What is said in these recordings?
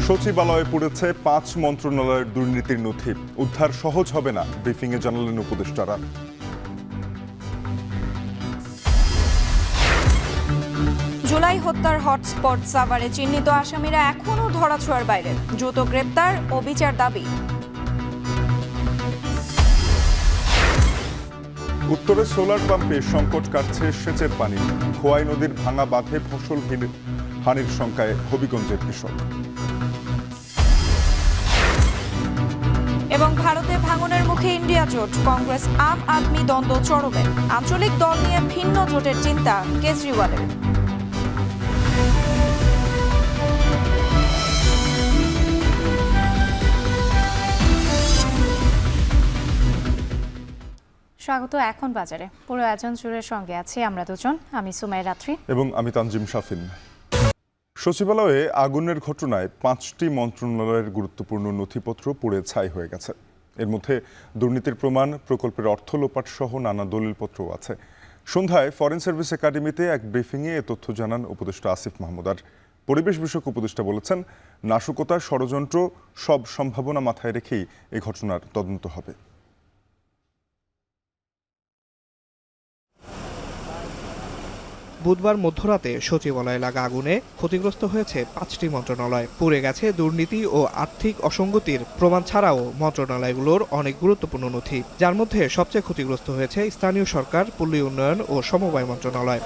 সচিবালয়ে পড়েছে 5 মন্ত্রণালয়ের দুর্নীতির নথি। উদ্ধার সহজ হবে না, ব্রিফিংয়ে জানালেন উপদেষ্টারা। জুলাই হত্যার হটস্পট সাভারে চিহ্নিত আসামিরা এখনও ধরাছোঁয়ার বাইরে। দ্রুত গ্রেপ্তার ও বিচার দাবি। উত্তরে সোলার পাম্পে সংকট কাটছে সেচের পানি। খোয়াই নদীর ভাঙা বাঁধে ফসল হানির শঙ্কায় হবিগঞ্জের কৃষক। এবং ভারতে ভাঙনের মুখে ইন্ডিয়া জোট, কংগ্রেস আম আদমি দ্বন্দ্ব চরমে। আঞ্চলিক দল নিয়ে ভিন্ন জোটের চিন্তা কেজরিওয়ালের। স্বাগত এখন বাজারে। পুরো আয়োজন জুড়ের সঙ্গে আছি আমরা দুজন, আমি সুমাই রাত্রি এবং আমি তানজিম শাফিন। সচিবালয়ে আগুনের ঘটনায় 5টি মন্ত্রণালয়ের গুরুত্বপূর্ণ নথিপত্র পুড়ে ছাই হয়ে গেছে। এর মধ্যে দুর্নীতির প্রমাণ, প্রকল্পের অর্থ লোপাট সহ নানা দলিলপত্রও আছে। সন্ধ্যায় ফরেন সার্ভিস একাডেমিতে এক ব্রিফিংয়ে এ তথ্য জানান উপদেষ্টা আসিফ মাহমুদ। আর পরিবেশ বিষয়ক উপদেষ্টা বলেছেন, নাশকতা, ষড়যন্ত্র সব সম্ভাবনা মাথায় রেখেই এই ঘটনার তদন্ত হবে। বুধবার মধ্যরাতে সচিবালয়ে লাগা আগুনে ক্ষতিগ্রস্ত হয়েছে 5টি মন্ত্রণালয়। পুড়ে গেছে দুর্নীতি ও আর্থিক অসঙ্গতির প্রমাণ ছাড়াও মন্ত্রণালয়গুলোর অনেক গুরুত্বপূর্ণ নথি, যার মধ্যে সবচেয়ে ক্ষতিগ্রস্ত হয়েছে স্থানীয় সরকার, পল্লী উন্নয়ন ও সমবায় মন্ত্রণালয়।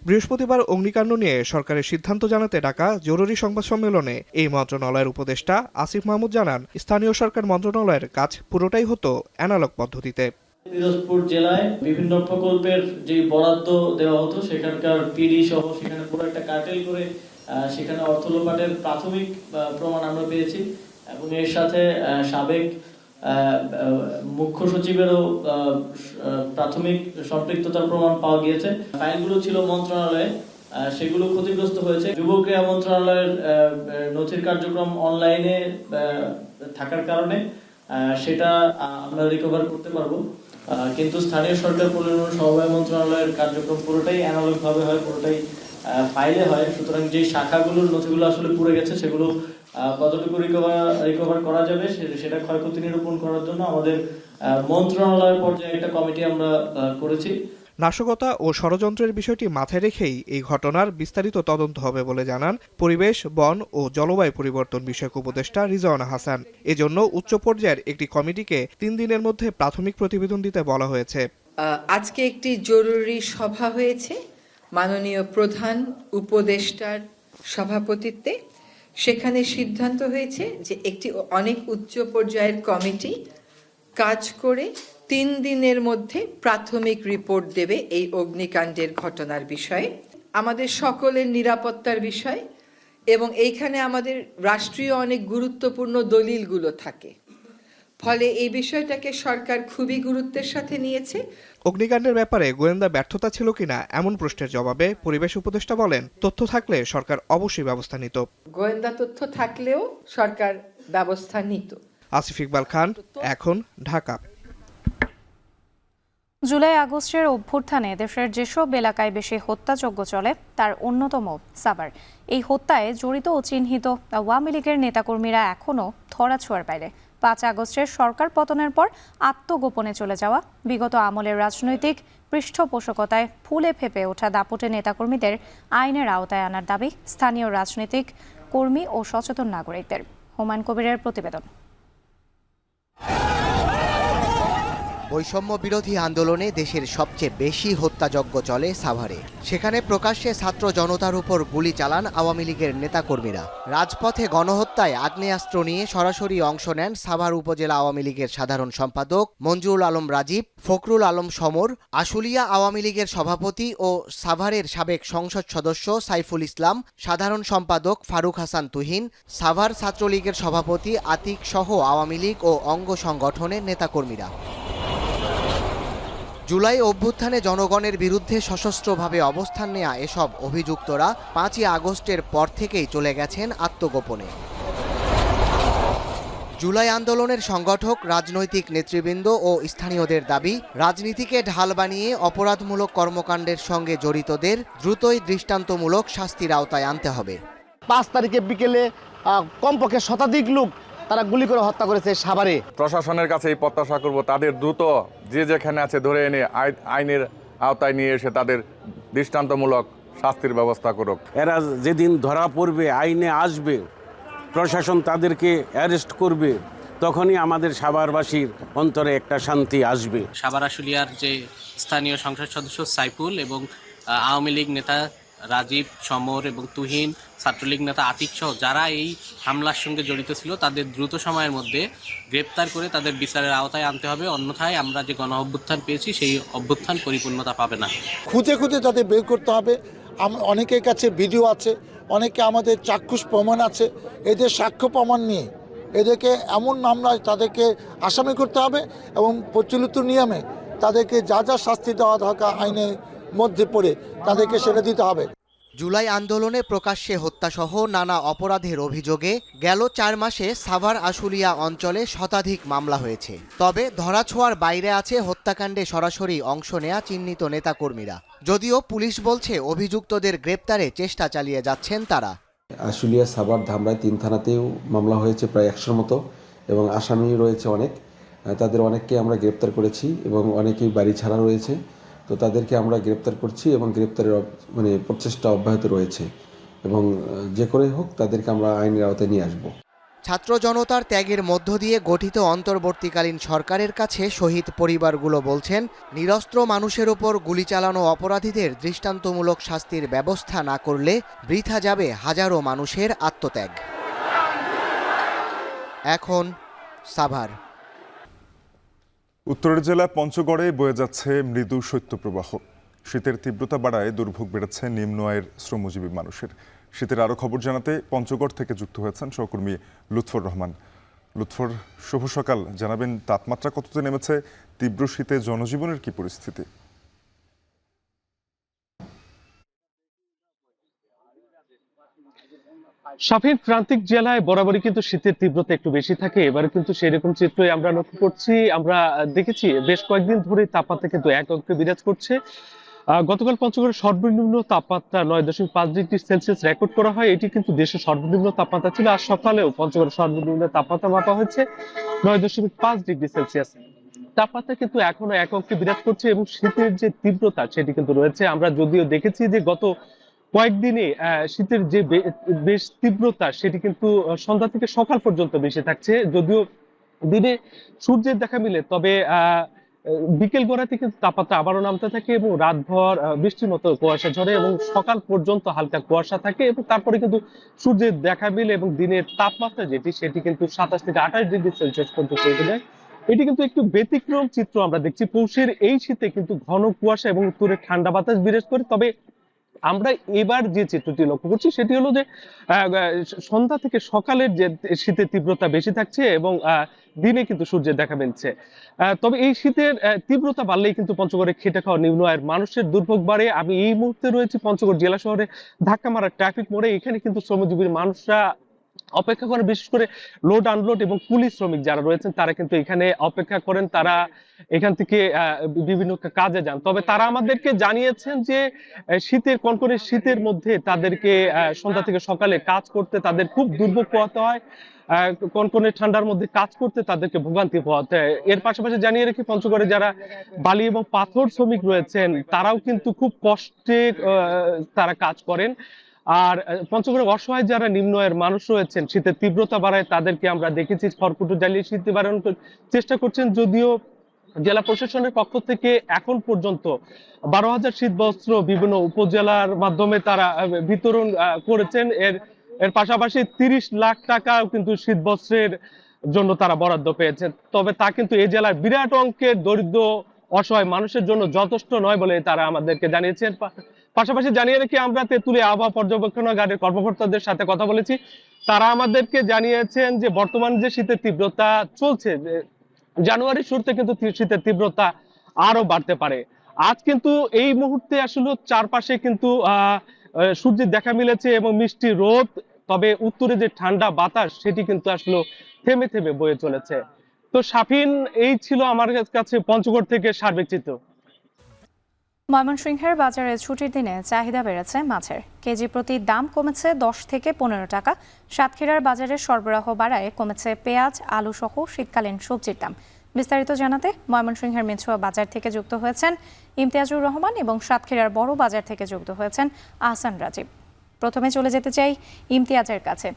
বৃহস্পতিবার অগ্নিকাণ্ড নিয়ে সরকারের সিদ্ধান্ত জানাতে ডাকা জরুরি সংবাদ সম্মেলনে এই মন্ত্রণালয়ের উপদেষ্টা আসিফ মাহমুদ জানান, স্থানীয় সরকার মন্ত্রণালয়ের কাজ পুরোটাই হতো অ্যানালগ পদ্ধতিতে। পিরোজপুর জেলায় বিভিন্ন প্রকল্পের যে বরাদ্দ দেওয়া হতো সেখানকার পিডি সহ সেখানে পুরো একটা কার্টেল করে সেখানে অর্থ লোপাটের প্রাথমিক প্রমাণ আমরা পেয়েছি এবং এর সাথে সাবেক মুখ্য সচিবেরও প্রাথমিক সম্পৃক্ততার প্রমাণ পাওয়া গিয়েছে। ফাইলগুলো ছিল মন্ত্রণালয়ে, সেগুলো ক্ষতিগ্রস্ত হয়েছে। যুব ক্রীড়া মন্ত্রণালয়ের নথির কার্যক্রম অনলাইনে থাকার কারণে সেটা আমরা রিকভার করতে পারবো, কিন্তু স্থানীয় সরকার, পল্লী উন্নয়ন, সমবায় মন্ত্রণালয়ের কার্যক্রম পুরোটাই অ্যানালগ ভাবে হয়, পুরোটাই ফাইলে হয়। সুতরাং যে শাখাগুলোর নথিগুলো আসলে পুড়ে গেছে সেগুলো কতটুকু রিকভার করা যাবে সেটা ক্ষয়ক্ষতি নিরূপণ করার জন্য আমাদের মন্ত্রণালয়ের পর্যায়ে একটা কমিটি আমরা করেছি। নাশকতা ও ষড়যন্ত্রের বিষয়টি মাথায় রেখেই এই ঘটনার বিস্তারিত তদন্ত হবে বলে জানান পরিবেশ, বন ও জলবায়ু পরিবর্তন বিষয়ক উপদেষ্টা রিজওয়ানা হাসান। এজন্য উচ্চ পর্যায়ের একটি কমিটিকে 3 দিনের মধ্যে প্রাথমিক প্রতিবেদন দিতে বলা হয়েছে। আজকে একটি জরুরি সভা হয়েছে মাননীয় প্রধান উপদেষ্টার সভাপতিত্বে। সেখানে সিদ্ধান্ত হয়েছে যে একটি অনেক উচ্চ পর্যায়ের কমিটি কাজ করে 3 দিনের মধ্যে প্রাথমিক রিপোর্ট দেবে এই অগ্নিকাণ্ডের ঘটনার বিষয়ে, আমাদের সকলের নিরাপত্তার বিষয়, এবং এইখানে আমাদের রাষ্ট্রীয় অনেক গুরুত্বপূর্ণ দলিলগুলো থাকে। ফলে এই বিষয়টাকে সরকার খুবই গুরুত্বের সাথে নিয়েছে। অগ্নিকাণ্ডের ব্যাপারে গোয়েন্দা ব্যর্থতা ছিল কিনা এমন প্রশ্নের জবাবে পরিবেশ উপদেষ্টা বলেন, তথ্য থাকলে সরকার অবশ্যই ব্যবস্থা নিত। গোয়েন্দা তথ্য থাকলেও সরকার ব্যবস্থা নিত। আসিফ ইকবাল খান, এখন, ঢাকা। জুলাই আগস্টের অভ্যুত্থানে দেশের যেসব এলাকায় বেশি হত্যাযজ্ঞ চলে তার অন্যতম সাভার। এই হত্যায় জড়িত ও চিহ্নিত আওয়ামী লীগের নেতাকর্মীরা এখনও ধরাছোঁয়ার বাইরে। 5 আগস্টের সরকার পতনের পর আত্মগোপনে চলে যাওয়া, বিগত আমলের রাজনৈতিক পৃষ্ঠপোষকতায় ফুলে ফেপে ওঠা দাপুটে নেতাকর্মীদের আইনের আওতায় আনার দাবি স্থানীয় রাজনৈতিক কর্মী ও সচেতন নাগরিকদের। হুমায়ুন কবিরের প্রতিবেদন। বৈষম্য বিরোধী আন্দোলনে দেশের সবচেয়ে বেশি হত্যাযজ্ঞ চলে সাভারে। সেখানে প্রকাশ্যে ছাত্র জনতার উপর গুলি চালান আওয়ামী লীগের নেতাকর্মীরা। রাজপথে গণহত্যায় আগ্নেয়াস্ত্র নিয়ে সরাসরি অংশ নেন সাভার উপজেলা আওয়ামী লীগের সাধারণ সম্পাদক মঞ্জুরুল আলম রাজীব, ফখরুল আলম সমর, আশুলিয়া আওয়ামী লীগের সভাপতি ও সাভারের সাবেক সংসদ সদস্য সাইফুল ইসলাম, সাধারণ সম্পাদক ফারুক হাসান তুহিন, সাভার ছাত্রলীগের সভাপতি আতিক সহ আওয়ামী লীগ ও অঙ্গ সংগঠনের নেতাকর্মীরা। জুলাই অভ্যুত্থানে জনগণের বিরুদ্ধে সশস্ত্রভাবে অবস্থান নেয়া এসব অভিযুক্তরা 5ই আগস্টের পর থেকেই চলে গেছেন আত্মগোপনে। জুলাই আন্দোলনের সংগঠক, রাজনৈতিক নেতৃবৃন্দ ও স্থানীয়দের দাবি, রাজনীতিকে ঢাল বানিয়ে অপরাধমূলক কর্মকাণ্ডের সঙ্গে জড়িতদের দ্রুতই দৃষ্টান্তমূলক শাস্তির আওতায় আনতে হবে। 5 তারিখে বিকেলে কমপক্ষে শতাধিক লোক তারা গুলি করে হত্যা করেছে সাভারে। প্রশাসনের কাছে এই প্রত্যাশা করব, তাদের দ্রুত যে যেখানে আছে ধরে এনে আইনের আওতায় নিয়ে এসে তাদের দৃষ্টান্তমূলক শাস্তির ব্যবস্থা করুক। এরা যেদিন ধরা পড়বে, আইনে আসবে, প্রশাসন তাদেরকে অ্যারেস্ট করবে, তখনই আমাদের সাভারবাসীর অন্তরে একটা শান্তি আসবে। সাভার আশুলিয়ার যে স্থানীয় সংসদ সদস্য সাইফুল এবং আওয়ামী লীগ নেতা রাজীব, সমর এবং তুহিন, ছাত্রলীগ নেতা আতিক সহ যারা এই হামলার সঙ্গে জড়িত ছিল তাদের দ্রুত সময়ের মধ্যে গ্রেপ্তার করে তাদের বিচারের আওতায় আনতে হবে। অন্যথায় আমরা যে গণ অভ্যুত্থান পেয়েছি সেই অভ্যুত্থান পরিপূর্ণতা পাবে না। খুঁজে খুঁজে তাদের বের করতে হবে। অনেকের কাছে ভিডিও আছে, অনেকে আমাদের চাক্ষুষ প্রমাণ আছে। এদের সাক্ষ্য প্রমাণ নিয়ে এদেরকে এমন মামলায় তাদেরকে আসামি করতে হবে এবং প্রচলিত নিয়মে তাদেরকে যা যা শাস্তি দেওয়া দরকার আইনের মধ্যে পড়ে তাদেরকে সেটা দিতে হবে। জুলাই আন্দোলনে প্রকাশ্যে হত্যাসহ নানা অপরাধের অভিযোগে গেল 4 মাসে সাভার আশুলিয়া অঞ্চলে শতাধিক মামলা হয়েছে। তবে ধরাছোঁয়ার বাইরে আছে হত্যাকাণ্ডে সরাসরি অংশ নেয়া চিহ্নিত নেতাকর্মীরা। যদিও পুলিশ বলছে অভিযুক্তদের গ্রেপ্তারে চেষ্টা চালিয়ে যাচ্ছেন তারা। আশুলিয়া, সাভার, ধামরাই 3 থানাতেও মামলা হয়েছে প্রায় 100-র মতো এবং আসামি রয়েছে অনেক। তাদের অনেককে আমরা গ্রেপ্তার করেছি এবং অনেকেই বাড়ি ছাড়া রয়েছে। তো তাদেরকে আমরা গ্রেপ্তার করছি এবং গ্রেপ্তারের প্রচেষ্টা অব্যাহত রয়েছে এবং যে করে হোক তাদেরকে আমরা আইনের আওতায় নিয়ে আসব। ছাত্র জনতার ত্যাগের মধ্য দিয়ে গঠিত অন্তর্বর্তীকালীন সরকারের কাছে শহীদ পরিবারগুলো বলছেন, নিরস্ত্র মানুষের ওপর গুলি চালানো অপরাধীদের দৃষ্টান্তমূলক শাস্তির ব্যবস্থা না করলে বৃথা যাবে হাজারো মানুষের আত্মত্যাগ। এখন সাভার। উত্তরের জেলা পঞ্চগড়ে বয়ে যাচ্ছে মৃদু শৈত্যপ্রবাহ। শীতের তীব্রতা বাড়ায় দুর্ভোগ বেড়েছে নিম্ন আয়ের শ্রমজীবী মানুষের। শীতের আরও খবর জানাতে পঞ্চগড় থেকে যুক্ত হয়েছেন সহকর্মী লুৎফর রহমান। লুৎফর, শুভ সকাল। জানাবেন তাপমাত্রা কততে নেমেছে, তীব্র শীতে জনজীবনের কি পরিস্থিতি? সাফির, প্রান্তিক জেলায় বরাবরই কিন্তু শীতের তীব্রতা একটু বেশি থাকে। এবারে কিন্তু সেরকম চিত্রই আমরা লক্ষ্য করছি। আমরা দেখেছি বেশ কয়েকদিন ধরে তাপমাত্রা কিন্তু এক অঙ্কে বিরাজ করছে। গতকাল পঞ্চগড়ের সর্বনিম্ন তাপমাত্রা 9.5 ডিগ্রি সেলসিয়াস রেকর্ড করা হয়। এটি কিন্তু দেশের সর্বনিম্ন তাপমাত্রা ছিল। আজ সকালেও পঞ্চগড়ের সর্বনিম্ন তাপমাত্রা মাপা হয়েছে 9.5 ডিগ্রি সেলসিয়াস। তাপমাত্রা কিন্তু এখনো এক অঙ্কে বিরাজ করছে এবং শীতের যে তীব্রতা সেটি কিন্তু রয়েছে। আমরা যদিও দেখেছি যে গত কয়েকদিনে শীতের যে বেশ তীব্রতা সেটি কিন্তু সন্ধ্যা থেকে সকাল পর্যন্ত বেশি থাকছে। যদিও দিনে সূর্যের দেখা মিলে, তবে বিকেল গড়াতে কিন্তু তাপমাত্রা আবারও নামতে থাকে এবং রাতভর বৃষ্টির মতো কুয়াশা ঝরে এবং সকাল পর্যন্ত হালকা কুয়াশা থাকে এবং তারপরে কিন্তু সূর্যের দেখা মিলে এবং দিনের তাপমাত্রা সেটি কিন্তু 27 থেকে 28 ডিগ্রি সেলসিয়াস পর্যন্ত উঠে যায়। এটি কিন্তু একটু ব্যতিক্রম চিত্র আমরা দেখছি। পৌষের এই শীতে কিন্তু ঘন কুয়াশা এবং উত্তরে ঠান্ডা বাতাস বিরাজ করে। তবে আমরা এবার যে চিত্রটি লক্ষ্য করছি সেটি হলো যে সন্ধ্যা থেকে সকালের যে শীতের তীব্রতা বেশি থাকছে এবং দিনে কিন্তু সূর্যের দেখা মিলছে। তবে এই শীতের তীব্রতা বাড়লেই কিন্তু পঞ্চগড়ে খেটে খাওয়া নিম্ন আয়ের মানুষের দুর্ভোগ বাড়ে। আমি এই মুহূর্তে রয়েছি পঞ্চগড় জেলা শহরে ধাক্কা মারা ট্রাফিক মোড়ে। এখানে কিন্তু শ্রমজীবীর মানুষরা অপেক্ষা করেন, বিশেষ করে লোড আনলোড এবং কুলি শ্রমিক যারা রয়েছেন তারা কিন্তু এখানে অপেক্ষা করেন। তারা এখান থেকে বিভিন্ন কাজে যান। তবে তারা আমাদেরকে জানিয়েছেন যে শীতের কনকনে শীতের মধ্যে তাদেরকে সন্ধ্যা থেকে সকালে কাজ করতে তাদের খুব দুর্ভোগ পোহাতে হয়। কনকনে ঠান্ডার মধ্যে কাজ করতে তাদেরকে ভোগান্তি পোহাতে হয়। এর পাশাপাশি জানিয়ে রেখে পঞ্চগড়ে যারা বালি এবং পাথর শ্রমিক রয়েছেন তারাও কিন্তু খুব কষ্টে তারা কাজ করেন। আর পঞ্চগড়ে অসহায় যারা নিম্ন আয়ের মানুষ রয়েছেন, শীতের তীব্রতা বাড়ায় তাদেরকে আমরা দেখেছি খড়কুটো জ্বালিয়ে শীত নিবারণের চেষ্টা করছেন। যদিও জেলা প্রশাসনের পক্ষ থেকে এখন পর্যন্ত 12,000 শীত বস্ত্র বিভিন্ন উপজেলার মাধ্যমে তারা বিতরণ করেছেন। এর পাশাপাশি 30 লাখ টাকা কিন্তু শীত বস্ত্রের জন্য তারা বরাদ্দ পেয়েছেন। তবে তা কিন্তু এই জেলার বিরাট অঙ্কের দরিদ্র অসহায় মানুষের জন্য যথেষ্ট নয় বলে তারা আমাদেরকে জানিয়েছেন। পাশাপাশি জানিয়ে রেখে আমরা তেঁতুলিয়া আবহাওয়া পর্যবেক্ষণাগারের কর্মকর্তাদের সাথে কথা বলেছি। তারা আমাদেরকে জানিয়েছেন যে বর্তমান যে শীতের তীব্রতা চলছে, জানুয়ারির শুরুতে কিন্তু শীতের তীব্রতা আরো বাড়তে পারে। আজ কিন্তু এই মুহূর্তে আসলে চারপাশে কিন্তু সূর্যের দেখা মিলেছে এবং মিষ্টি রোদ। তবে উত্তরে যে ঠান্ডা বাতাস সেটি কিন্তু আসলে থেমে থেমে বয়ে চলেছে। তো শাফিন, এই ছিল আমার কাছে পঞ্চগড় থেকে সার্বিক চিত্র। ময়মনসিংহের বাজারে ছুটির দিনে চাহিদা বেড়েছে মাছের। কেজি প্রতি দাম কমেছে 10 থেকে 15 টাকা। সাতক্ষীরার বাজারে সরবরাহ বাড়ায় কমেছে পেঁয়াজ, আলু সহ শীতকালীন সবজির দাম। বিস্তারিত জানাতে ময়মনসিংহের মেছুয়া বাজার থেকে যুক্ত হয়েছেন ইমতিয়াজুর রহমান এবং সাতক্ষীরার বড় বাজার থেকে যুক্ত হয়েছেন আহসান রাজীব। প্রথমে চলে যেতে চাই ইমতিয়াজের কাছে।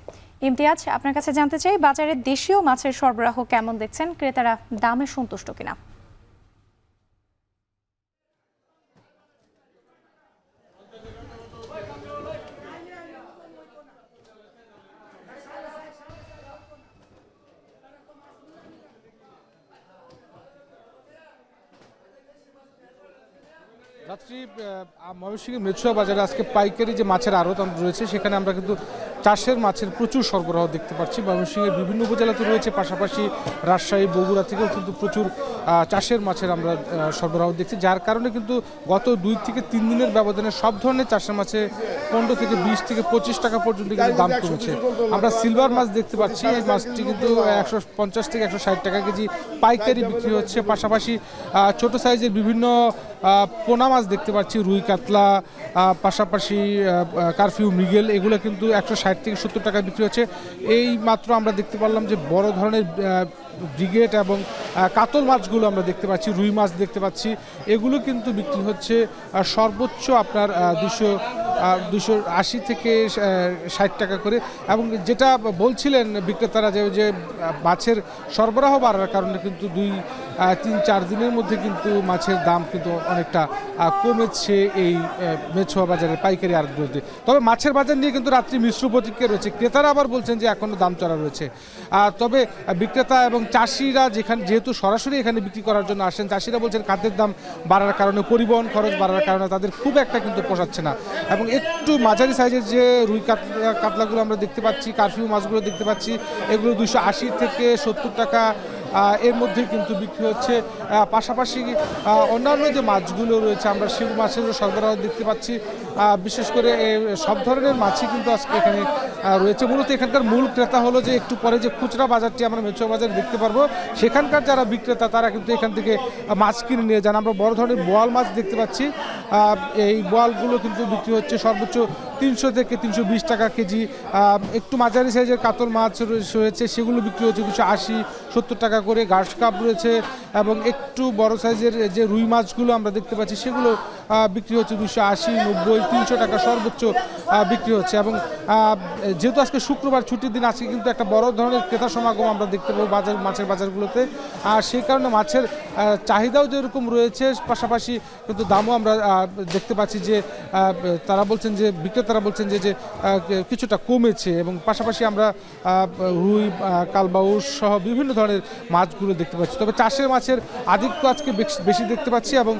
ইমতিয়াজ, আপনার কাছে জানতে চাই, বাজারে দেশীয় মাছের সরবরাহ কেমন দেখছেন? ক্রেতারা দামে সন্তুষ্ট কিনা? রাত্রি ময়মনসিংহের মেছুয়া বাজারে আজকে পাইকারি যে মাছের আড়ত রয়েছে সেখানে আমরা কিন্তু চাষের মাছের প্রচুর সরবরাহ দেখতে পাচ্ছি। ময়মনসিংহের বিভিন্ন উপজেলাতে রয়েছে, পাশাপাশি রাজশাহী, বগুড়া থেকেও কিন্তু প্রচুর চাষের মাছের আমরা সরবরাহ দেখছি, যার কারণে কিন্তু গত 2 থেকে 3 দিনের ব্যবধানে সব ধরনের চাষের মাছে 15 থেকে 20 থেকে 25 টাকা পর্যন্ত কিন্তু দাম কমেছে। আমরা সিলভার মাছ দেখতে পাচ্ছি, এই মাছটি কিন্তু 150 থেকে 160 টাকা কেজি পাইকারি বিক্রি হচ্ছে। পাশাপাশি ছোট সাইজের বিভিন্ন পোনা মাছ দেখতে পাচ্ছি, রুই, কাতলা, পাশাপাশি কারফিউ, মৃগেল, এগুলো কিন্তু 160 থেকে 70 টাকা বিক্রি হচ্ছে। এই মাত্র আমরা দেখতে পারলাম যে বড় ধরনের ব্রিগেড এবং কাতল মাছগুলো আমরা দেখতে পাচ্ছি, রুই মাছ দেখতে পাচ্ছি, এগুলো কিন্তু বিক্রি হচ্ছে সর্বোচ্চ আপনার 280 থেকে 60 টাকা করে। এবং যেটা বলছিলেন বিক্রেতারা যে মাছের সরবরাহ বাড়ার কারণে কিন্তু 2-3-4 দিনের মধ্যে কিন্তু মাছের দাম কিন্তু অনেকটা কমেছে এই মেছুয়া বাজারের পাইকারি আড়তগুলোতে। তবে মাছের বাজার নিয়ে কিন্তু রাত্রি মিশ্র প্রতিক্রিয়া রয়েছে। ক্রেতারা আবার বলছেন যে এখনও দাম চড়া রয়েছে। তবে বিক্রেতা এবং চাষিরা যেহেতু সরাসরি এখানে বিক্রি করার জন্য আসেন, চাষিরা বলছেন খাদ্যের দাম বাড়ার কারণে, পরিবহন খরচ বাড়ার কারণে তাদের খুব একটা কিন্তু পোষাচ্ছে না। এবং একটু মাঝারি সাইজের যে রুই কাতলাগুলো আমরা দেখতে পাচ্ছি, কারফিউ মাছগুলো দেখতে পাচ্ছি, এগুলো 280 থেকে 70 টাকা এর মধ্যে কিন্তু বিক্রি হচ্ছে। পাশাপাশি অন্যান্য যে মাছগুলো রয়েছে আমরা সেই মাছেরও সরবরাহ দেখতে পাচ্ছি। বিশেষ করে সব ধরনের মাছই কিন্তু আজকে এখানে রয়েছে। মূলত এখানকার মূল ক্রেতা হলো যে একটু পরে যে খুচরা বাজারটি আমরা মেছুয়া বাজারে দেখতে পারবো, সেখানকার যারা বিক্রেতা তারা কিন্তু এখান থেকে মাছ কিনে নিয়ে যান। আমরা বড় ধরনের বোয়াল মাছ দেখতে পাচ্ছি, এই বোয়ালগুলো কিন্তু বিক্রি হচ্ছে সর্বোচ্চ 300 থেকে 320 টাকা কেজি। একটু মাঝারি সাইজের কাতল মাছ রয়েছে, সেগুলো বিক্রি হচ্ছে 280-70 টাকা করে। ঘাস কাপ রয়েছে এবং একটু বড় সাইজের যে রুই মাছগুলো আমরা দেখতে পাচ্ছি সেগুলো বিক্রি হচ্ছে 280-90-300 টাকা সর্বোচ্চ বিক্রি হচ্ছে। এবং যেহেতু আজকে শুক্রবার ছুটির দিন, আজকে কিন্তু একটা বড় ধরনের ক্রেতা সমাগম আমরা দেখতে পাবো মাছের বাজারগুলোতে। আর সেই কারণে মাছের চাহিদাও যেরকম রয়েছে, পাশাপাশি কিন্তু দামও আমরা দেখতে পাচ্ছি যে তারা বলছেন যে বিক্রেতারা বলছেন যে কিছুটা কমেছে। এবং পাশাপাশি আমরা রুই, কালবাউস সহ বিভিন্ন ধরনের মাছগুলো দেখতে পাচ্ছি। তবে চাষের মাছের আধিক্য আজকে বেশি দেখতে পাচ্ছি এবং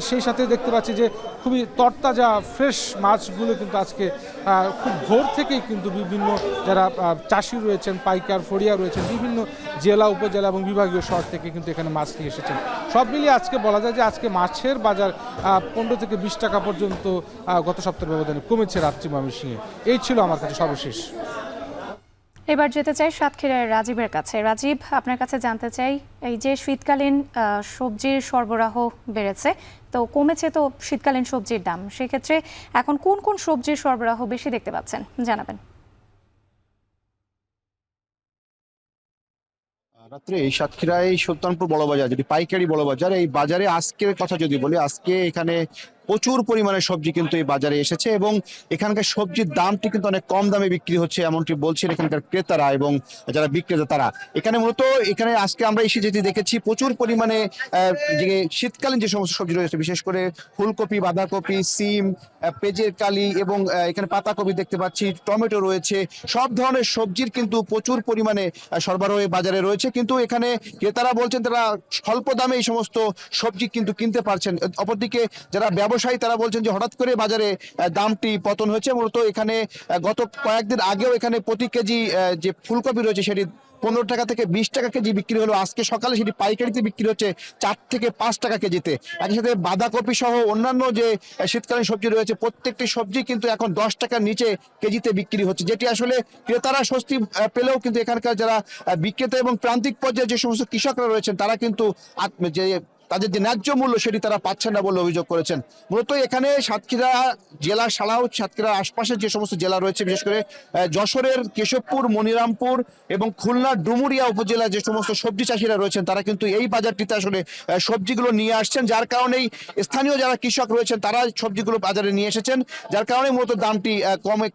সেই সাথে দেখতে পাচ্ছি যে খুবই তরতাজা ফ্রেশ মাছগুলো কিন্তু আজকে খুব ভোর থেকেই কিন্তু বিভিন্ন যারা চাষি রয়েছেন, পাইকার, ফড়িয়া রয়েছেন, বিভিন্ন জেলা, উপজেলা এবং বিভাগীয় শহর থেকে কিন্তু এখানে মাছ নিয়ে এসেছেন। সব মিলিয়ে আজকে বলা যায় যে আজকে মাছের বাজার 15 থেকে 20 টাকা পর্যন্ত গত সপ্তাহের ব্যবধানে কমেছে রাত্রি ময়মনসিংহে। এই ছিল আমার কাছে সর্বশেষ। এবার যেতে চাই সাতক্ষীরার রাজীবের কাছে। রাজীব, আপনার কাছে জানতে চাই, এই যে শীতকালীন সবজির সরবরাহ বেড়েছে, তো কমেছে তো শীতকালীন সবজির দাম, সেক্ষেত্রে এখন কোন কোন সবজির সরবরাহ বেশি দেখতে পাচ্ছেন জানাবেন। রাত্রে এই সাতক্ষীরায় সুলতানপুর বড় বাজার, যেটি পাইকারি বড় বাজার, এই বাজারে আজকের কথা যদি বলি, আজকে এখানে প্রচুর পরিমাণে সবজি কিন্তু এই বাজারে এসেছে এবং এখানকার সবজির দামটি কিন্তু অনেক কম দামে বিক্রি হচ্ছে, এমনটি বলছেন এখানকার ক্রেতারা এবং যারা বিক্রেতা তারা। এখানে মূলত এখানে আজকে আমরা এসে যেটি দেখেছি, প্রচুর পরিমাণে যে শীতকালীন যে সমস্ত সবজি রয়েছে, বিশেষ করে ফুলকপি, বাঁধাকপি, সিম, পেঁয়াজের কালি এবং এখানে পাতাকপি দেখতে পাচ্ছি, টমেটো রয়েছে, সব ধরনের সবজির কিন্তু প্রচুর পরিমাণে সরবরাহ বাজারে রয়েছে। কিন্তু এখানে ক্রেতারা বলছেন তারা স্বল্প দামে এই সমস্ত সবজি কিন্তু কিনতে পারছেন। অপরদিকে যারা ব্যবসায়ী ব্যবসায়ী তারা বলছেন যে হঠাৎ করে বাজারে দামটি পতন হয়েছে। মূলত এখানে গত কয়েকদিন আগেও এখানে প্রতি কেজি যে ফুলকপি রয়েছে সেটি 15 টাকা থেকে 20 টাকা কেজি বিক্রি হলো, আজকে সকালে সেটি পাইকারিতে বিক্রি হচ্ছে 4 থেকে 5 টাকা কেজিতে। একই সাথে বাঁধাকপি সহ অন্যান্য যে শীতকালীন সবজি রয়েছে প্রত্যেকটি সবজি কিন্তু এখন 10 টাকার নিচে কেজিতে বিক্রি হচ্ছে, যেটি আসলে ক্রেতারা স্বস্তি পেলেও কিন্তু এখানকার যারা বিক্রেতা এবং প্রান্তিক পর্যায়ে যে সমস্ত কৃষকরা রয়েছেন তারা কিন্তু যে তাদের যে ন্যায্য মূল্য সেটি তারা পাচ্ছেন না বলে অভিযোগ করেছেন। মূলত এখানে সাতক্ষীরা জেলা ছাড়াও সাতক্ষীরার আশপাশের যে সমস্ত জেলা রয়েছে, বিশেষ করে যশোরের কেশবপুর, মনিরামপুর এবং খুলনার ডুমুরিয়া উপজেলার যে সমস্ত সবজি চাষিরা রয়েছেন তারা কিন্তু এই বাজারটিতে আসলে সবজিগুলো নিয়ে আসছেন, যার কারণেই স্থানীয় যারা কৃষক রয়েছেন তারা সবজিগুলো বাজারে নিয়ে এসেছেন, যার কারণে মূলত দামটি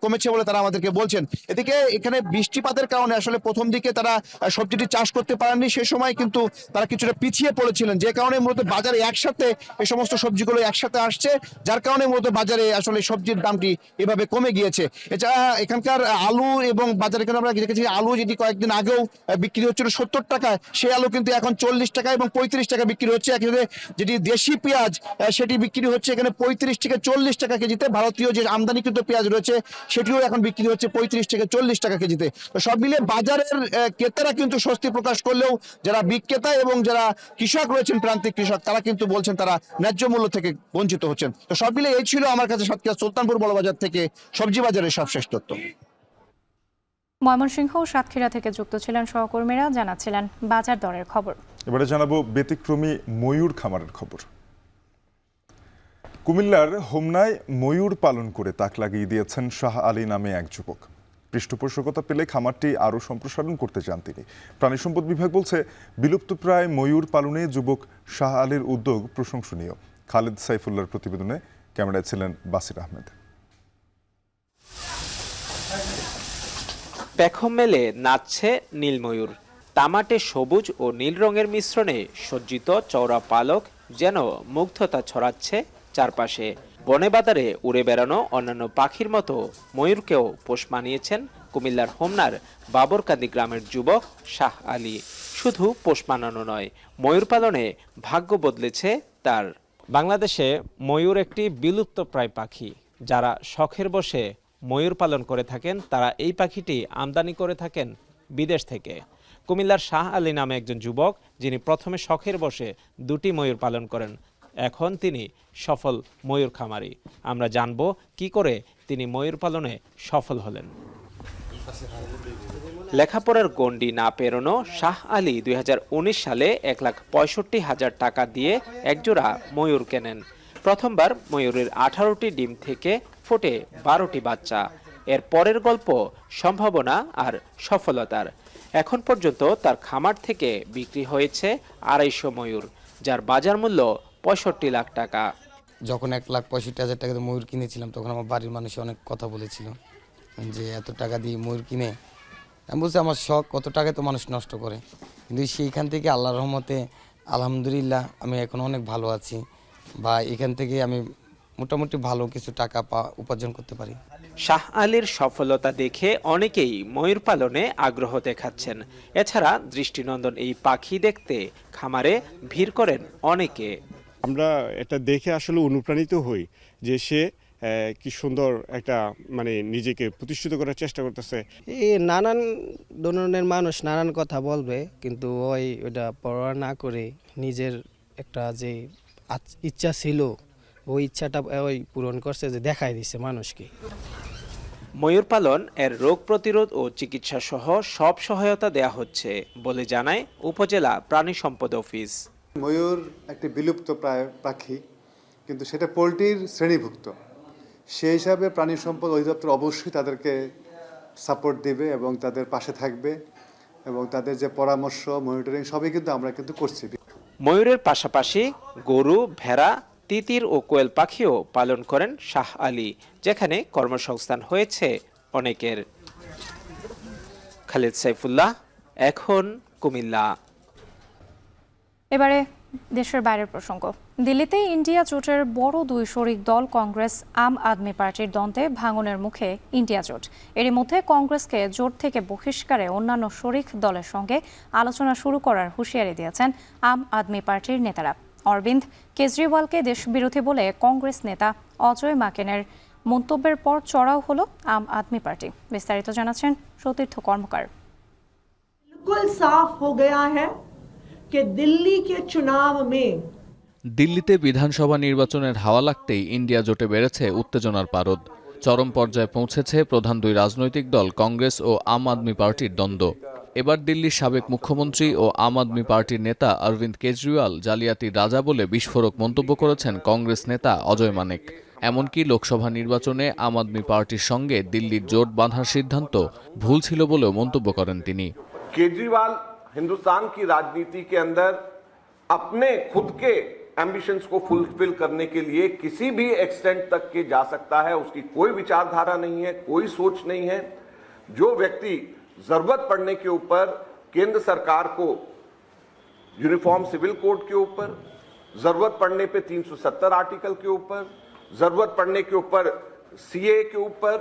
কমেছে বলে তারা আমাদেরকে বলছেন। এদিকে এখানে বৃষ্টিপাতের কারণে আসলে প্রথম দিকে তারা সবজিটি চাষ করতে পারেননি, সে সময় কিন্তু তারা কিছুটা পিছিয়ে পড়েছিলেন, যে কারণে মূলত বাজারে একসাথে এই সমস্ত সবজিগুলো একসাথে আসছে, যার কারণে মূলত বাজারে আসলে সবজির দামটি এভাবে কমে গিয়েছে। এছাড়া এখানকার আলু এবং বাজারে কিন্তু আমরা দেখেছি আলু যেটি কয়েকদিন আগেও বিক্রি হচ্ছিল 70 টাকায়, সেই আলু কিন্তু এখন 40 টাকা এবং 35 টাকা বিক্রি হচ্ছে। একসাথে যেটি দেশি পেঁয়াজ সেটি বিক্রি হচ্ছে এখানে 35 থেকে 40 টাকা কেজিতে। ভারতীয় যে আমদানিকৃত পেঁয়াজ রয়েছে সেটিও এখন বিক্রি হচ্ছে 35 থেকে 40 টাকা কেজিতে। তো সব মিলিয়ে বাজারের ক্রেতারা কিন্তু স্বস্তি প্রকাশ করলেও যারা বিক্রেতা এবং যারা কৃষক রয়েছেন প্রান্তিক কৃষক তারা কিন্তু বলছেন তারা ন্যায্য মূল্য থেকে বঞ্চিত হচ্ছেন। তো সব মিলে এই ছিল আমার কাছে সাতক্ষীরা সুলতানপুর বড়বাজার থেকে সবজি বাজারের সবশেষ তথ্য। ময়মনসিংহ ও সাতক্ষীরা থেকে যুক্ত ছিলেন সহকর্মীরা, জানাচ্ছিলেন বাজার দরের খবর। এবারে জানাবো ব্যতিক্রমী ময়ূর খামারের খবর। কুমিল্লার হোমনায় ময়ূর পালন করে তাক লাগিয়ে দিয়েছেন শাহ আলী নামে এক যুবক। পৃষ্ঠপোষকতা পেলে খামারটি আরও সম্প্রসারণ করতে চান তিনি। প্রাণী সম্পদ বিভাগ বলছে বিলুপ্তপ্রায় ময়ূর পালনে যুবক শাহ আলীর উদ্যোগ প্রশংসনীয়। খালেদ সাইফুল্লাহর প্রতিবেদনে ক্যামেরায় ছিলেন বাসির আহমেদ। পেখম মেলে নাচছে নীল ময়ূর। তামাটে সবুজ ও নীল রঙের মিশ্রণে সজ্জিত চওড়া পালক যেন মুগ্ধতা ছড়াচ্ছে চারপাশে। বনে বাজারে উড়ে বেড়ানো অন্যান্য পাখির মতো ময়ূরকেও পোষ মানিয়েছেন কুমিল্লার হোমনার বাবরকান্দি গ্রামের যুবক শাহ আলী। শুধু পোষ মানানো নয়, ময়ূর পালনে ভাগ্য বদলেছে তার। বাংলাদেশে ময়ূর একটি বিলুপ্তপ্রায় পাখি। যারা শখের বশে ময়ূর পালন করে থাকেন তারা এই পাখিটি আমদানি করে থাকেন বিদেশ থেকে। কুমিল্লার শাহ আলী নামে একজন যুবক, যিনি প্রথমে শখের বশে 2টি ময়ূর পালন করেন, এখন তিনি সফল ময়ূর খামারি। আমরা জানব কি করে তিনি ময়ূর পালনে সফল হলেন। লেখাপড়ার গণ্ডি না পেরোনো শাহ আলী 2019 সালে 1,65,000 টাকা দিয়ে একজোড়া ময়ূর কেনেন। প্রথমবার ময়ূরের 18টি ডিম থেকে ফোটে 12টি বাচ্চা। এর পরের গল্প সম্ভাবনা আর সফলতার। এখন পর্যন্ত তার খামার থেকে বিক্রি হয়েছে 250 ময়ূর, যার বাজার মূল্য 65 লাখ টাকা। যখন 1,65,000 টাকা দিয়ে ময়ূর কিনেছিলাম তখন আমার বাড়ির মানুষ অনেক কথা বলেছিল যে এত টাকা দিয়ে ময়ূর কিনে, আমি বলছি আমার শখ, কত টাকায় তো মানুষ নষ্ট করে। কিন্তু সেইখান থেকে আল্লাহর রহমতে আলহামদুলিল্লাহ আমি এখন অনেক ভালো আছি, বা এখান থেকে আমি মোটামুটি ভালো কিছু টাকা উপার্জন করতে পারি। শাহ আলীর সফলতা দেখে অনেকেই ময়ূর পালনে আগ্রহ দেখাচ্ছেন। এছাড়া দৃষ্টিনন্দন এই পাখি দেখতে খামারে ভিড় করেন অনেকে। আমরা এটা দেখে আসলে অনুপ্রাণিত হই যে সে কি সুন্দর একটা নিজেকে প্রতিষ্ঠিত করার চেষ্টা করতেছে। এই নানান ধরনের মানুষ নানান কথা বলবে, কিন্তু ওইটা পড়া না করে নিজের একটা যে ইচ্ছা ছিল ওই ইচ্ছাটা পূরণ করছে, যে দেখাই দিচ্ছে মানুষকে। ময়ূর পালন এর রোগ প্রতিরোধ ও চিকিৎসা সহ সব সহায়তা দেয়া হচ্ছে বলে জানায় উপজেলা প্রাণী সম্পদ অফিস। ময়ূর একটি বিলুপ্ত প্রায় পাখি, কিন্তু সেটা পোলট্রির শ্রেণীভুক্ত। সেই হিসাবে প্রাণী সম্পদ অধিদপ্তর অবশ্যই তাদেরকে সাপোর্ট দেবে এবং তাদের পাশে থাকবে, এবং তাদের যে পরামর্শ, মনিটরিং সবই কিন্তু আমরা করছি। ময়ূরের পাশাপাশি গরু, ভেড়া, তিতির ও কোয়েল পাখিও পালন করেন শাহ আলী, যেখানে কর্মসংস্থান হয়েছে অনেকের। খালেদ সাইফুল্লাহ, এখন কুমিল্লা। এবারে দেশের বাইরের প্রসঙ্গ। দিল্লিতে ইন্ডিয়া জোটের বড় 2 শরিক দল কংগ্রেস আম আদমি পার্টির দ্বন্দ্বে ভাঙনের মুখে ইন্ডিয়া জোট। এরই মধ্যে কংগ্রেসকে জোট থেকে বহিষ্কারে অন্যান্য শরিক দলের সঙ্গে আলোচনা শুরু করার হুঁশিয়ারি দিয়েছেন আম আদমি পার্টির নেতারা। অরবিন্দ কেজরিওয়ালকে দেশবিরোধী বলে কংগ্রেস নেতা অজয় মাকেনের মন্তব্যের পর চড়াও হলো আম আদমি পার্টি। বিস্তারিত জানাচ্ছেন সতীর্থ কর্মকার। बिल्कुल साफ हो गया है कि दिल्ली के चुनाव में দিল্লিতে বিধানসভা নির্বাচনের হাওয়া লাগতেই ইন্ডিয়া জোটে বেড়েছে উত্তেজনার পারদ। চরম পর্যায়ে পৌঁছেছে প্রধান দুই রাজনৈতিক দল কংগ্রেস ও আম আদমি পার্টির দ্বন্দ্ব। এবার দিল্লির সাবেক মুখ্যমন্ত্রী ও আম আদমি পার্টির নেতা অরবিন্দ কেজরিওয়াল জালিয়াতির রাজা বলে বিস্ফোরক মন্তব্য করেছেন কংগ্রেস নেতা অজয় মানেক। এমনকি লোকসভা নির্বাচনে আম আদমি পার্টির সঙ্গে দিল্লির জোট বাঁধার সিদ্ধান্ত ভুল ছিল বলেও মন্তব্য করেন তিনি। केजरीवाल हिंदुस्तान की राजनीति के अंदर अपने खुद के एम्बिशंस को फुलफिल करने के लिए किसी भी एक्सटेंट तक के जा सकता है। उसकी कोई विचारधारा नहीं है, कोई सोच नहीं है। जो व्यक्ति जरूरत पड़ने के ऊपर केंद्र सरकार को यूनिफॉर्म सिविल कोड के ऊपर, जरूरत पड़ने पे 370 आर्टिकल के ऊपर, जरूरत पड़ने के ऊपर सीए के ऊपर,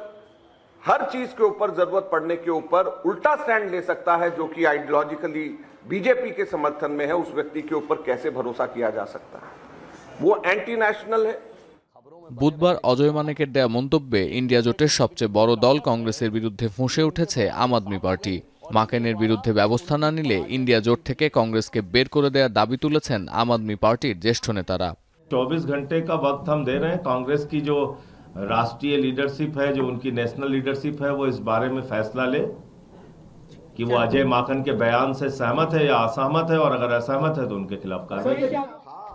हर चीज के ऊपर जरूरत पड़ने के ऊपर उल्टा स्टैंड ले सकता है, जो कि आइडियोलॉजिकली बीजेपी के समर्थन में है, उस व्यक्ति के ऊपर कैसे भरोसा किया जा सकता है? वो एंटी नेशनल है। বুধবার অজয় মানেকের দেয়া মন্তব্যে ইন্ডিয়া জোটের সবচেয়ে বড় দল কংগ্রেসের বিরুদ্ধে ফুঁসে উঠেছে আম আদমি পার্টি। মাকেনের বিরুদ্ধে ব্যবস্থা না নিলে ইন্ডিয়া জোট থেকে কংগ্রেসকে বের করে দেওয়ার দাবি তুলেছেন আম আদমি পার্টির জ্যেষ্ঠ নেতারা। 24 घंटे का वक्त हम दे रहे हैं। कांग्रेस की जो राष्ट्रीय लीडरशिप है, जो उनकी नेशनल लीडरशिप है, वो इस बारे में फैसला ले कि वो अजय माकन के बयान से सहमत है या असहमत है, और अगर असहमत है तो उनके खिलाफ कार्रवाई।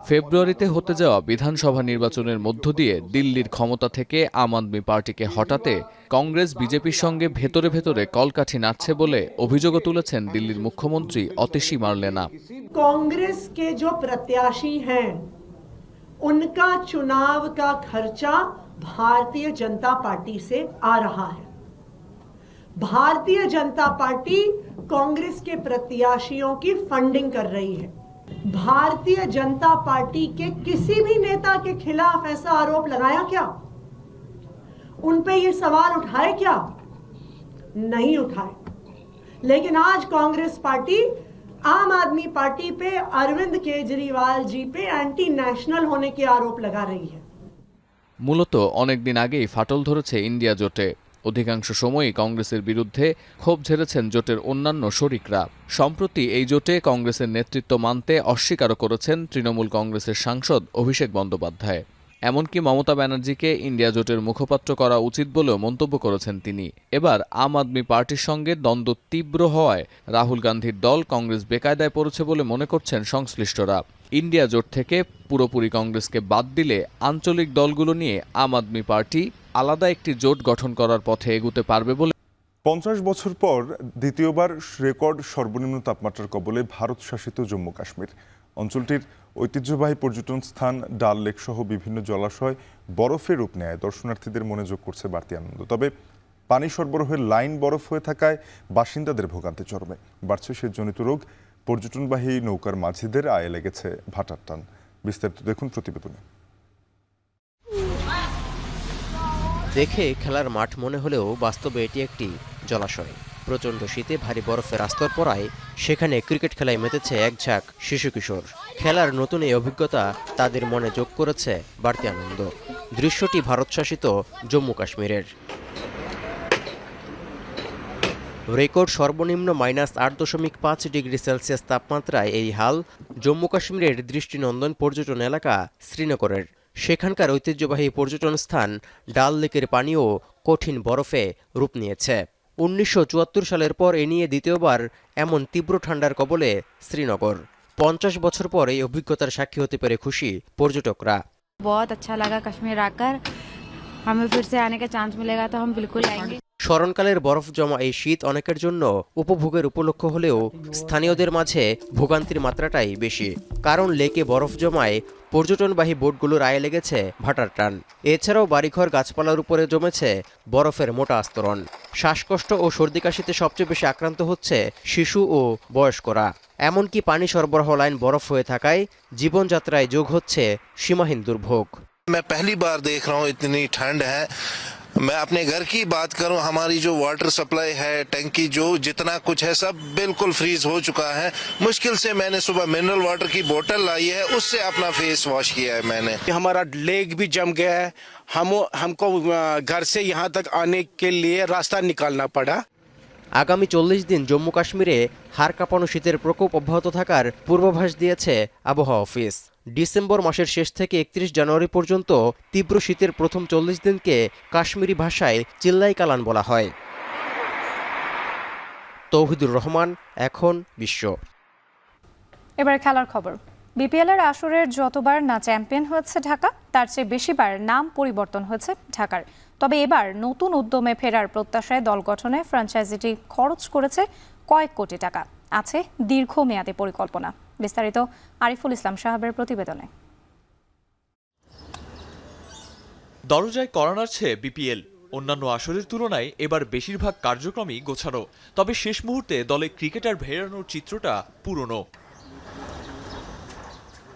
ফেব্রুয়ারিতে হতে যাওয়া বিধানসভা নির্বাচনের মধ্য দিয়ে দিল্লির ক্ষমতা থেকে আম আদমি পার্টিকে হটাতে কংগ্রেস বিজেপির সঙ্গে ভেতরে ভেতরে কলকাঠি নাড়ছে বলে অভিযোগও তুলেছেন দিল্লির মুখ্যমন্ত্রী অতিশী মার্লেনা। कांग्रेस के जो प्रत्याशी हैं उनका चुनाव का खर्चा भारतीय जनता पार्टी से आ रहा है। भारतीय जनता पार्टी कांग्रेस के प्रत्याशियों की फंडिंग कर रही है। भारतीय जनता पार्टी के किसी भी नेता के खिलाफ ऐसा आरोप लगाया क्या? उन पे ये सवाल उठाए क्या? नहीं उठाए। लेकिन आज कांग्रेस पार्टी आम आदमी पार्टी पे, अरविंद केजरीवाल जी पे एंटी नेशनल होने के आरोप लगा रही है। মূলত অনেকদিন আগেই ফাটল ধরেছে ইন্ডিয়া জোটে। অধিকাংশ সময়ই কংগ্রেসের বিরুদ্ধে ক্ষোভ ঝেড়েছেন জোটের অন্যান্য শরিকরা। সম্প্রতি এই জোটে কংগ্রেসের নেতৃত্ব মানতে অস্বীকারও করেছেন তৃণমূল কংগ্রেসের সাংসদ অভিষেক বন্দ্যোপাধ্যায়। এমনকি মমতা ব্যানার্জিকে ইন্ডিয়া জোটের মুখপাত্র করা উচিত বলেও মন্তব্য করেছেন তিনি। এবার আম আদমি পার্টির সঙ্গে দ্বন্দ্ব তীব্র হওয়ায় রাহুল গান্ধীর দল কংগ্রেস বেকায়দায় পড়েছে বলে মনে করছেন সংশ্লিষ্টরা। ইন্ডিয়া জোট থেকে পুরোপুরি কংগ্রেসকে বাদ দিলে আঞ্চলিক দলগুলো নিয়ে আম আদমি পার্টি আলাদা একটি জোট গঠন করার পথে এগুতে পারবে বলে। 50 বছর পর দ্বিতীয়বার রেকর্ড সর্বনিম্ন তাপমাত্রার কবলে ভারত শাসিত জম্মু কাশ্মীর। অঞ্চলটির ঐতিহ্যবাহী পর্যটন স্থান ডাল লেক সহ বিভিন্ন জলাশয় বরফে রূপ নেয় দর্শনার্থীদের মনে যোগ করছে বাড়তি আনন্দ। তবে পানি সরবরাহের লাইন বরফ হয়ে থাকায় বাসিন্দাদের ভোগান্তি চরমে। বাড়ছে সেজনিত রোগ, পর্যটনবাহী নৌকার মাঝিদের আয়ে লেগেছে ভাটার টান। বিস্তারিত দেখুন প্রতিবেদনে। দেখে খেলার মাঠ মনে হলেও বাস্তবে এটি একটি জলাশয়। প্রচণ্ড শীতে ভারী বরফের আস্তর পড়ায় সেখানে ক্রিকেট খেলায় মেতেছে এক ঝাঁক শিশু কিশোর। খেলার নতুন এই অভিজ্ঞতা তাদের মনে যোগ করেছে বাড়তি আনন্দ। দৃশ্যটি ভারত শাসিত জম্মু কাশ্মীরের। রেকর্ড সর্বনিম্ন -8.5 ডিগ্রি সেলসিয়াস তাপমাত্রায় এই হাল জম্মু কাশ্মীরের দৃষ্টিনন্দন পর্যটন এলাকা শ্রীনগরের। সেখানকার ঐতিহ্যবাহী পর্যটন স্থান ডাল লেকের পানিও কঠিন বরফে রূপ নিয়েছে। 1974 সালের পর এ নিয়ে দ্বিতীয়বার এমন তীব্র ঠান্ডার কবলে শ্রীনগর। 50 বছর পর এই অভিজ্ঞতার সাক্ষী হতে পেরে খুশি পর্যটকরা। बहुत अच्छा लगा कश्मीर आकर, हमें फिर से आने का चांस मिलेगा तो हम बिल्कुल आएंगे। স্মরণকালের বরফ জমা এই শীত অনেকের জন্য উপভোগের উপলক্ষ হলেও স্থানীয়দের মাঝে ভোগান্তির মাত্রাটাই বেশি। কারণ লেকে বরফ জমায় পর্যটনবাহী বোটগুলোর আয়ে লেগেছে ভাটার টান। এছাড়াও বাড়িঘর গাছপালার উপরে জমেছে বরফের মোটা আস্তরণ। শ্বাসকষ্ট ও সর্দি কাশিতে সবচেয়ে বেশি আক্রান্ত হচ্ছে শিশু ও বয়স্করা। এমনকি পানি সরবরাহ লাইন বরফ হয়ে থাকায় জীবনযাত্রায় যোগ হচ্ছে সীমাহীন দুর্ভোগ। मैं पहली बार देख रहा हूँ इतनी ठंड है। मैं अपने घर की बात करूं, हमारी जो वाटर सप्लाई है, टंकी जो जितना कुछ है सब बिल्कुल फ्रीज हो चुका है। मुश्किल से मैंने सुबह मिनरल वाटर की बोतल लाई है, उससे अपना फेस वॉश किया है मैंने। हमारा लेग भी जम गया है, हमको घर से यहाँ तक आने के लिए रास्ता निकालना पड़ा। আগামী 40 দিন জম্মু কাশ্মীরে হাড় কাঁপানো শীতের প্রকোপ অব্যাহত থাকার পূর্বাভাস দিয়েছে আবহাওয়া অফিস। ডিসেম্বর মাসের শেষ থেকে 31 জানুয়ারি পর্যন্ত তীব্র শীতের প্রথম 40 দিনকে কাশ্মীরি ভাষায় চিল্লাই কালান বলা হয়। তৌহিদুর রহমান, এখন বিশ্ব। এবার খেলার খবর। বিপিএল এর আসরের যতবার না চ্যাম্পিয়ন হয়েছে ঢাকা, তার চেয়ে বেশিবার নাম পরিবর্তন হয়েছে ঢাকার। তবে এবার নতুন উদ্যমে ফেরার প্রত্যাশায় দল গঠনে ফ্র্যাঞ্চাইজিটি খরচ করেছে কয়েক কোটি টাকা। আছে দীর্ঘমেয়াদী পরিকল্পনা। বিস্তারিত আরিফুল ইসলাম সাহাবের প্রতিবেদনে। দরজায় কড়া নাড়ছে বিপিএল। অন্যান্য আসরের তুলনায় এবার বেশিরভাগ কার্যক্রমই গোছানো, তবে শেষ মুহূর্তে দলে ক্রিকেটার ভেড়ানোর চিত্রটা পুরনো।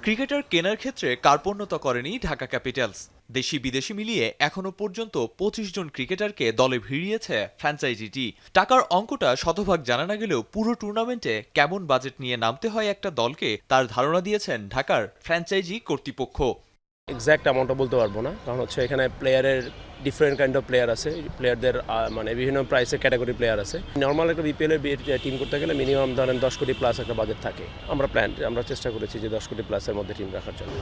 ক্রিকেটার কেনার ক্ষেত্রে কার্পণ্যতা করেনি ঢাকা ক্যাপিটালস। দেশি বিদেশি মিলিয়ে এখনো পর্যন্ত 25 জন ক্রিকেটারকে দলে ভিড়িয়েছে ফ্র্যাঞ্চাইজিটি। টাকার অঙ্কটা শতভাগ জানা না গেলেও পুরো টুর্নামেন্টে কেমন বাজেট নিয়ে নামতে হয় একটা দলকে তার ধারণা দিয়েছেন ঢাকার ফ্র্যাঞ্চাইজি কর্তৃপক্ষ। এক্স্যাক্ট অ্যামাউন্টটা বলতে পারবো না, কারণ হচ্ছে এখানে প্লেয়ারের ডিফারেন্ট কাইন্ড অফ প্লেয়ার আছে, প্লেয়ারদের মানে বিভিন্ন প্রাইসের ক্যাটাগরি প্লেয়ার আছে। নর্মাল একটা বিপিএলের টিম করতে গেলে মিনিমাম ধরেন 10 কোটি প্লাস একটা বাজেট থাকে। আমরা চেষ্টা করেছি যে 10 কোটি প্লাসের মধ্যে টিম রাখার জন্য।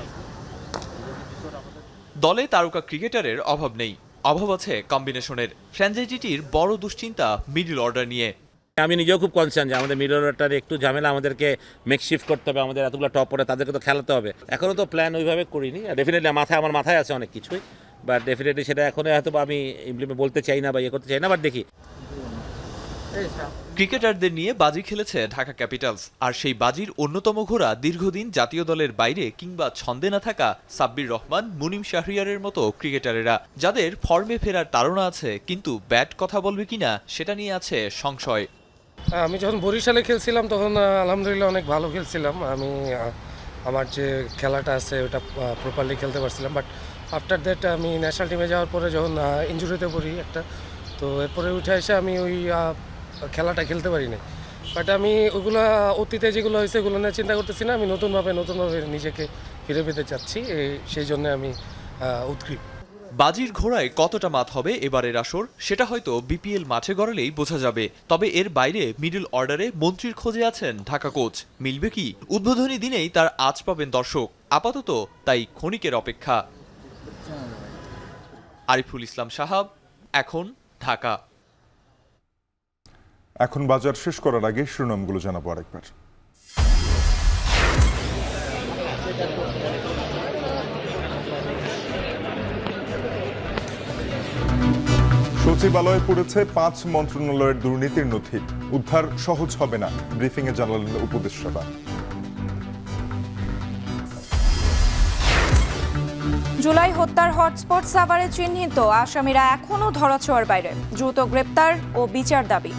দলে তারকা ক্রিকেটারের অভাব নেই, অভাব আছে কম্বিনেশনের। ফ্র্যাঞ্চাইজিটির বড় দুশ্চিন্তা মিডল অর্ডার নিয়ে। আমি নিজেও খুব কনসার্ন যে আমাদের মিডল অর্ডারটার একটু ঝামেলা, আমাদেরকে মেকশিফট করতে হবে, আমাদের এতগুলো টপ অর্ডার তাদেরকে তো খেলাতে হবে। এখনও তো প্ল্যান ওইভাবে করিনি, ডেফিনেটলি আমার মাথায় আছে অনেক কিছুই, বাট ডেফিনেটলি সেটা এখনো হয়তো আমি ইমপ্লিমেন্ট বলতে চাই না বা ইয়ে করতে চাই না, বাট দেখি। ক্রিকেটারদের নিয়ে বাজি খেলেছে ঢাকা ক্যাপিটালস, আর সেই বাজির অন্যতম ঘোড়া দীর্ঘদিন জাতীয় দলের বাইরে কিংবা ছন্দে না থাকা সাব্বির রহমান, মুনিম শাহরিয়ারের মতো ক্রিকেটারেরা, যাদের ফর্মে ফেরার তাড়না আছে, কিন্তু ব্যাট কথা বলবে কিনা সেটা নিয়ে আছে সংশয়। আমি যখন বরিশালে খেলছিলাম তখন আলহামদুলিল্লাহ অনেক ভালো খেলছিলাম। আমি আমার যে খেলাটা আছে ওটা প্রপারলি খেলতে পারছিলাম, বাট আফটার দ্যাট আমি ন্যাশনাল টিমে যাওয়ার পরে যখন ইনজুরিতে পড়ি একটা, তো এরপরে উঠে এসে আমি ওই খেলাটা খেলতে পারি না। বাট আমি ওগুলো অতীতে যেগুলো হয়েছে ওগুলো নিয়ে চিন্তা করতেছি না, আমি নতুনভাবে নিজেকে ফিরে পেতে চাচ্ছি, সেই জন্য আমি উদ্গ্রীব। বাজির ঘোড়ায় কতটা মাত হবে এবারের আসর সেটা হয়তো বিপিএল মাঠে গড়ালেই বোঝা যাবে। তবে এর বাইরে মিডল অর্ডারে মন্ত্রীর খোঁজে আছেন ঢাকা কোচ। মিলবে কি? উদ্বোধনী দিনেই তার আজ পাবেন দর্শক। আপাতত তাই ক্ষণিকের অপেক্ষা। আরিফুল ইসলাম সাহাব, এখন ঢাকা। এখন বাজার শেষ করার আগে শিরোনামগুলো জানাবো আরেকবার। সচিবালয়ে পড়েছে 5 মন্ত্রণালয়ের দুর্নীতির নথি। উদ্ধার সহজ হবে না, ব্রিফিংয়ে জানালেন উপদেষ্টারা। জুলাই হত্যার হটস্পট সাভারে চিহ্নিত আসামিরা এখনও ধরাছোঁয়ার বাইরে, দ্রুত গ্রেপ্তার ও বিচার দাবি।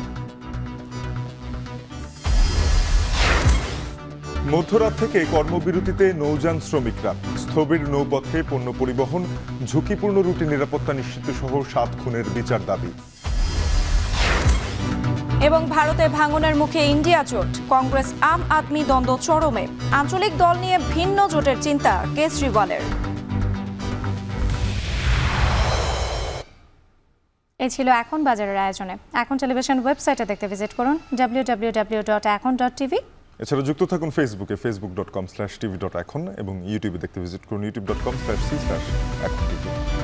মধ্যরাত থেকে কর্মবিরতিতে নৌযান শ্রমিকরা। স্থবির নৌপথে পণ্য পরিবহন, ঝুঁকিপূর্ণ রুটে নিরাপত্তা নিশ্চিত সহ 7 খুনের বিচার দাবি। এবং ভারতে ভাঙনের মুখে ইন্ডিয়া জোট, কংগ্রেস আম আদমি দ্বন্দ্ব চরমে। আঞ্চলিক দল নিয়ে ভিন্ন জোটের চিন্তা কেজরিওয়ালের। এই ছিল এখন বাজারের আয়োজনে। এখন টেলিভিশন ওয়েবসাইটে দেখতে ভিজিট করুন www.ekon.tv। এছাড়া যুক্ত থাকুন ফেসবুকে facebook.com/tv.ekon এবং ইউটিউবে দেখতে ভিজিট করুন youtube.com/c/ekontv।